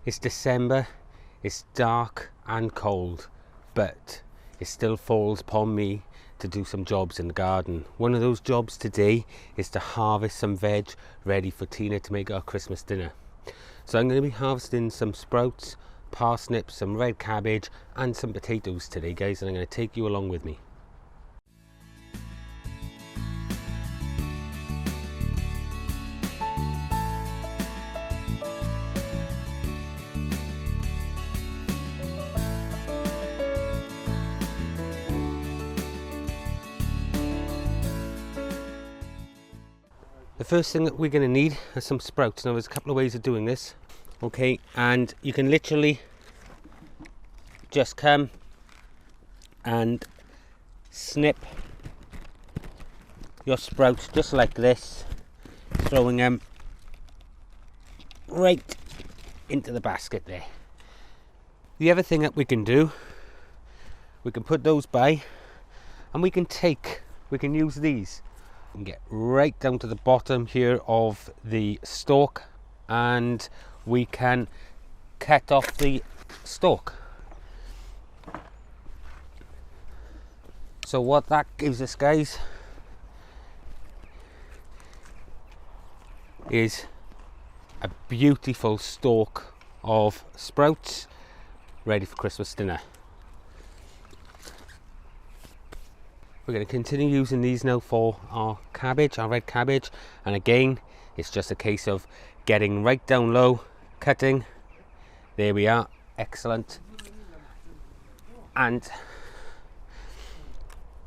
It's December, it's dark and cold, but it still falls upon me to do some jobs in the garden. One of those jobs today is to harvest some veg ready for Tina to make our Christmas dinner. So I'm going to be harvesting some sprouts, parsnips, some red cabbage and some potatoes today, guys, and I'm going to take you along with me. The first thing that we're going to need are some sprouts. Now there's a couple of ways of doing this, okay, and you can literally just come and snip your sprouts just like this, throwing them right into the basket there. The other thing that we can do, we can put those by and we can use these and get right down to the bottom here of the stalk, and we can cut off the stalk. So what that gives us, guys, is a beautiful stalk of sprouts ready for Christmas dinner. We're going to continue using these now for our cabbage, our red cabbage, and again it's just a case of getting right down low, cutting. There we are, excellent. And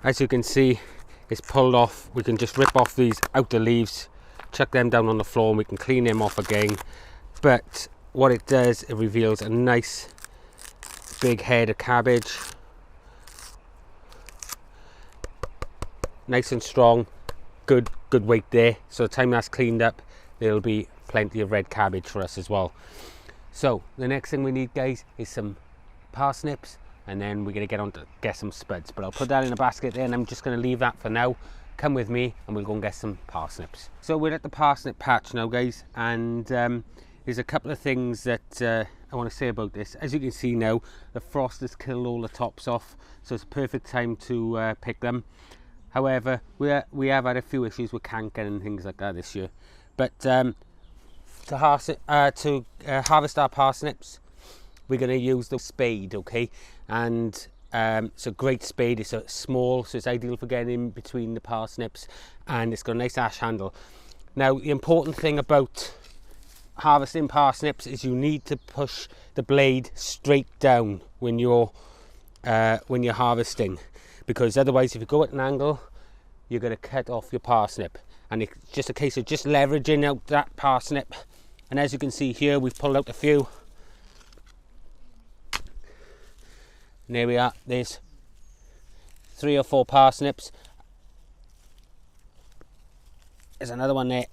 as you can see, it's pulled off. We can just rip off these outer leaves, chuck them down on the floor, and we can clean them off again. But what it does, it reveals a nice big head of cabbage, nice and strong, good weight there. So the time that's cleaned up, there'll be plenty of red cabbage for us as well. So the next thing we need, guys, is some parsnips, and then we're going to get on to get some spuds, but I'll put that in a basket there, and I'm just going to leave that for now. Come with me and we'll go and get some parsnips. So we're at the parsnip patch now, guys, and there's a couple of things that I want to say about this. As you can see now, the frost has killed all the tops off, so it's a perfect time to pick them. However, we have had a few issues with canker and things like that this year. But to harvest our parsnips, we're going to use the spade, okay? And it's a great spade. It's a small, so it's ideal for getting in between the parsnips, and it's got a nice ash handle. Now, the important thing about harvesting parsnips is you need to push the blade straight down when you're harvesting, because otherwise if you go at an angle, you're going to cut off your parsnip, and it's just a case of just leveraging out that parsnip. And as you can see here, we've pulled out a few, and there we are. There's 3 or 4 parsnips. There's another one there.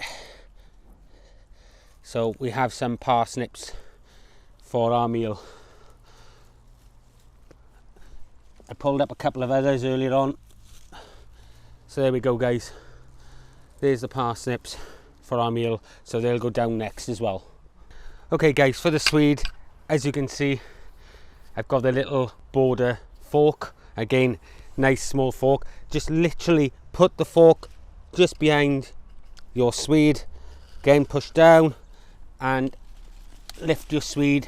So we have some parsnips for our meal. I pulled up a couple of others earlier on. So there we go, guys. There's the parsnips for our meal. So they'll go down next as well. Okay, guys, for the Swede, as you can see, I've got the little border fork. Again, nice small fork. Just literally put the fork just behind your Swede. Again, push down and lift your Swede.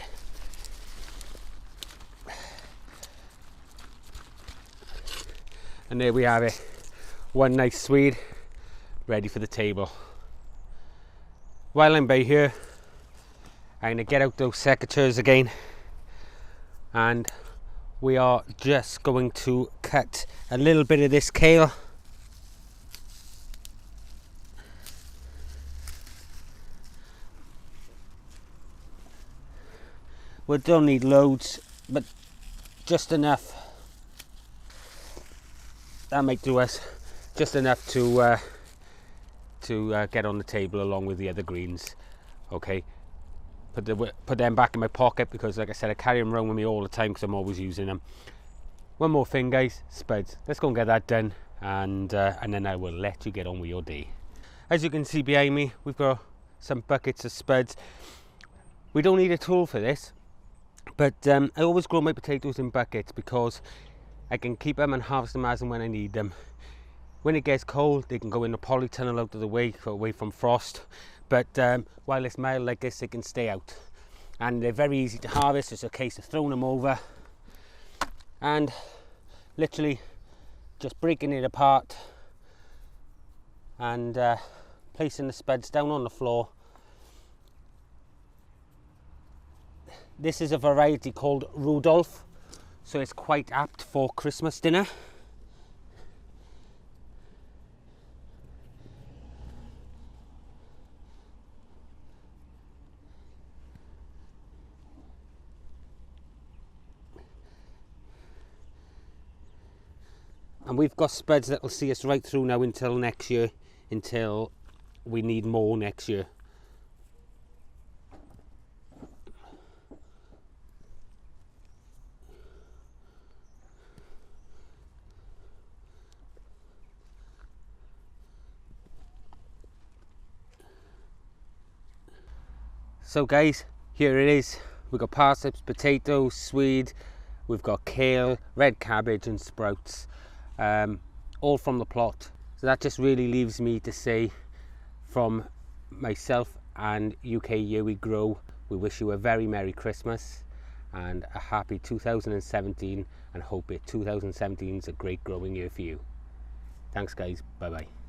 And there we have it. One nice Swede ready for the table. While I'm by here, I'm going to get out those secateurs again, and we are just going to cut a little bit of this kale. We don't need loads, but just enough. That might do us just enough to get on the table along with the other greens. Okay, put them back in my pocket, because like I said, I carry them around with me all the time because I'm always using them. One more thing, guys, spuds. Let's go and get that done, and then I will let you get on with your day. As you can see behind me, we've got some buckets of spuds. We don't need a tool for this, but I always grow my potatoes in buckets because I can keep them and harvest them as and when I need them. When it gets cold, they can go in the polytunnel out of the way, away from frost, but while it's mild like this, they can stay out. And they're very easy to harvest. It's a case of throwing them over and literally just breaking it apart and placing the spuds down on the floor. This is a variety called Rudolph, so it's quite apt for Christmas dinner. And we've got spuds that will see us right through now until next year, until we need more next year. So guys, here it is. We've got parsnips, potatoes, swede, we've got kale, red cabbage and sprouts, all from the plot. So that just really leaves me to say, from myself and UK Year We Grow, we wish you a very Merry Christmas and a happy 2017, and hope it 2017 is a great growing year for you. Thanks guys, bye bye.